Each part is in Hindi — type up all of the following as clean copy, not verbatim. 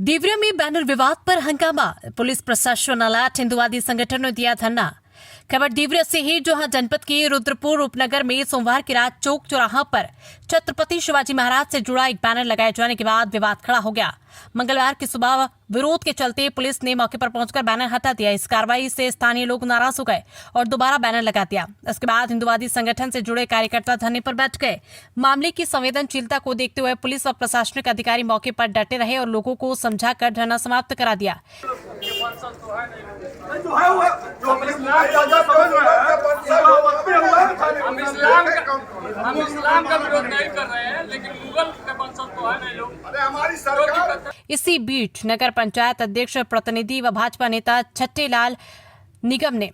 देवरिया में बैनर विवाद पर हंगामा, पुलिस प्रशासन अलर्ट, हिंदुवादी संगठन ने दिया धरना। खबर देवरिया से है, जहां जनपद के रुद्रपुर उपनगर में सोमवार की रात चौक चौराहा पर छत्रपति शिवाजी महाराज से जुड़ा एक बैनर लगाए जाने के बाद विवाद खड़ा हो गया। मंगलवार की सुबह विरोध के चलते पुलिस ने मौके पर पहुंचकर बैनर हटा दिया। इस कार्रवाई से स्थानीय लोग नाराज हो गए और दोबारा बैनर लगा दिया। इसके बाद हिंदुवादी संगठन से जुड़े कार्यकर्ता धरने पर बैठ गए। मामले की संवेदनशीलता को देखते हुए पुलिस और प्रशासनिक अधिकारी मौके पर डटे रहे और लोगों को समझाकर धरना समाप्त करा दिया। हम इस्लाम का विरोध नहीं कर रहे हैं, लेकिन मुगल के वंशज तो है नहीं लोग। अरे हमारी सरकार। इसी बीच नगर पंचायत अध्यक्ष प्रतिनिधि व भाजपा नेता छट्टेलाल निगम ने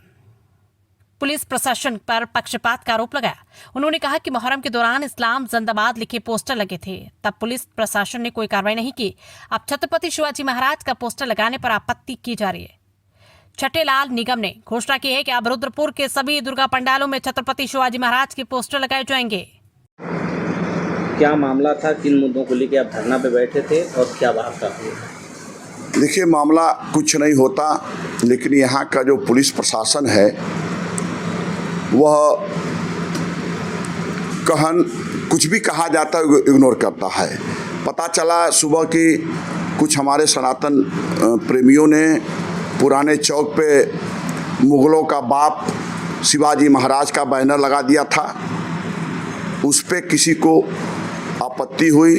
पुलिस प्रशासन पर पक्षपात का आरोप लगाया। उन्होंने कहा कि मुहर्रम के दौरान इस्लाम जिंदाबाद लिखे पोस्टर लगे थे, तब पुलिस प्रशासन ने कोई कार्रवाई नहीं की। अब छत्रपति शिवाजी महाराज का पोस्टर लगाने पर आपत्ति की जा रही है। छट्टेलाल निगम ने घोषणा की है कि अब रुद्रपुर के सभी दुर्गा पंडालों में छत्रपति शिवाजी महाराज के पोस्टर लगाए जाएंगे। क्या मामला था, किन मुद्दों को लेकर आप धरना पे बैठे थे और क्या वार्ता हुई? देखिए, मामला कुछ नहीं होता, लेकिन यहाँ का जो पुलिस प्रशासन है वह कुछ भी कहा जाता है इग्नोर करता है। पता चला सुबह कि कुछ हमारे सनातन प्रेमियों ने पुराने चौक पे मुगलों का बाप शिवाजी महाराज का बैनर लगा दिया था। उस पे किसी को आपत्ति हुई,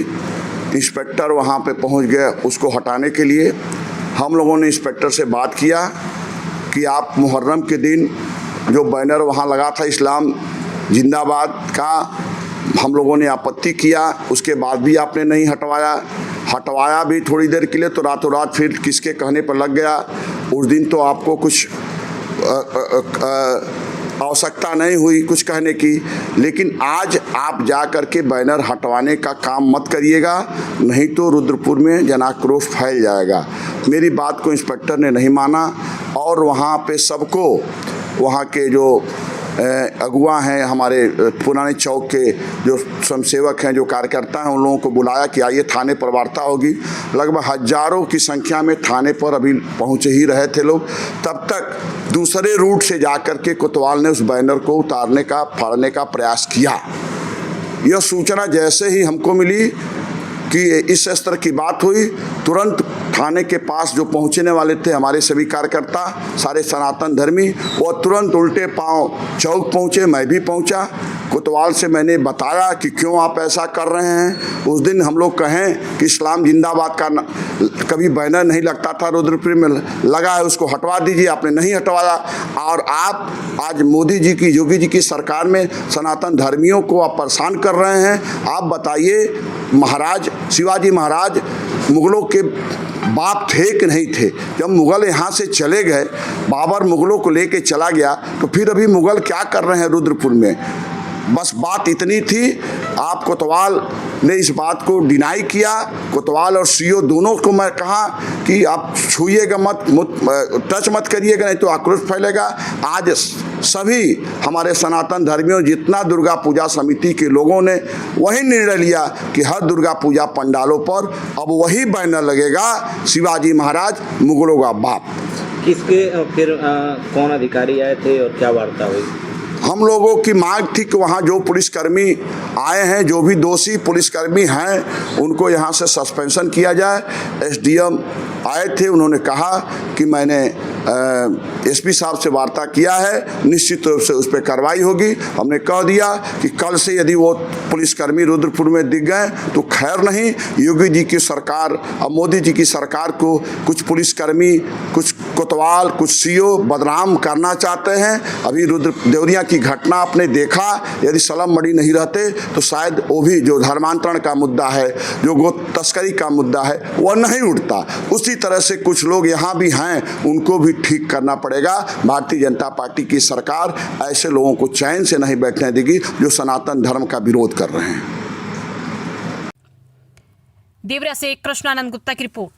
इंस्पेक्टर वहाँ पे पहुँच गए उसको हटाने के लिए। हम लोगों ने इंस्पेक्टर से बात किया कि आप मुहर्रम के दिन जो बैनर वहाँ लगा था इस्लाम जिंदाबाद का, हम लोगों ने आपत्ति किया, उसके बाद भी आपने नहीं हटवाया भी थोड़ी देर के लिए, तो रातों रात फिर किसके कहने पर लग गया। उस दिन तो आपको कुछ आवश्यकता नहीं हुई कुछ कहने की, लेकिन आज आप जा कर के बैनर हटवाने का काम मत करिएगा, नहीं तो रुद्रपुर में जनाक्रोश फैल जाएगा। मेरी बात को इंस्पेक्टर ने नहीं माना और वहाँ पे सबको, वहाँ के जो अगुआ हैं, हमारे पुराने चौक के जो स्वयंसेवक हैं, जो कार्यकर्ता हैं, उन लोगों को बुलाया कि आइए थाने पर वार्ता होगी। लगभग हजारों की संख्या में थाने पर अभी पहुँचे ही रहे थे लोग। तब तक दूसरे रूट से जाकर के कोतवाल ने उस बैनर को उतारने का, फाड़ने का प्रयास किया। यह सूचना जैसे ही हमको मिली कि इस स्तर की बात हुई, तुरंत थाने के पास जो पहुंचने वाले थे हमारे सभी कार्यकर्ता, सारे सनातन धर्मी, वो तुरंत उल्टे पांव चौक पहुंचे। मैं भी पहुंचा। कोतवाल से मैंने बताया कि क्यों आप ऐसा कर रहे हैं। उस दिन हम लोग कहें कि इस्लाम जिंदाबाद का कभी बैनर नहीं लगता था, रुद्रपुर में लगा है, उसको हटवा दीजिए। आपने नहीं हटवाया और आप आज मोदी जी की, योगी जी की सरकार में सनातन धर्मियों को आप परेशान कर रहे हैं। आप बताइए, महाराज शिवाजी महाराज मुगलों के बाप थे कि नहीं थे? जब मुगल यहाँ से चले गए, बाबर मुगलों को लेके चला गया, तो फिर अभी मुगल क्या कर रहे हैं रुद्रपुर में? बस बात इतनी थी। आप कोतवाल ने इस बात को डिनाई किया। कोतवाल और सीओ दोनों को मैं कहा कि आप छूइएगा मत, टच मत करिएगा, नहीं तो आक्रोश फैलेगा। आज सभी हमारे सनातन धर्मियों, जितना दुर्गा पूजा समिति के लोगों ने वही निर्णय लिया कि हर दुर्गा पूजा पंडालों पर अब वही बैनर लगेगा, शिवाजी महाराज मुगलों का बाप। किसके फिर कौन अधिकारी आए थे और क्या वार्ता हुई? हम लोगों की मांग थी कि वहाँ जो पुलिसकर्मी आए हैं, जो भी दोषी पुलिसकर्मी हैं, उनको यहाँ से सस्पेंशन किया जाए। एसडीएम आए थे, उन्होंने कहा कि मैंने एसपी साहब से वार्ता किया है, निश्चित रूप से उस पर कार्रवाई होगी। हमने कह दिया कि कल से यदि वो पुलिसकर्मी रुद्रपुर में दिख गए तो खैर नहीं। योगी जी की सरकार और मोदी जी की सरकार को कुछ पुलिसकर्मी, कुछ कोतवाल, कुछ सीओ बदनाम करना चाहते हैं। अभी देवरिया की घटना आपने देखा, यदि सलम मड़ी नहीं रहते तो शायद वो भी जो धर्मांतरण का मुद्दा है, जो गो तस्करी का मुद्दा है, वह नहीं उठता। उसी तरह से कुछ लोग यहाँ भी हैं, उनको भी ठीक करना पड़ेगा। भारतीय जनता पार्टी की सरकार ऐसे लोगों को चैन से नहीं बैठने देगी जो सनातन धर्म का विरोध कर रहे हैं। देवरिया से कृष्णानंद गुप्ता की रिपोर्ट।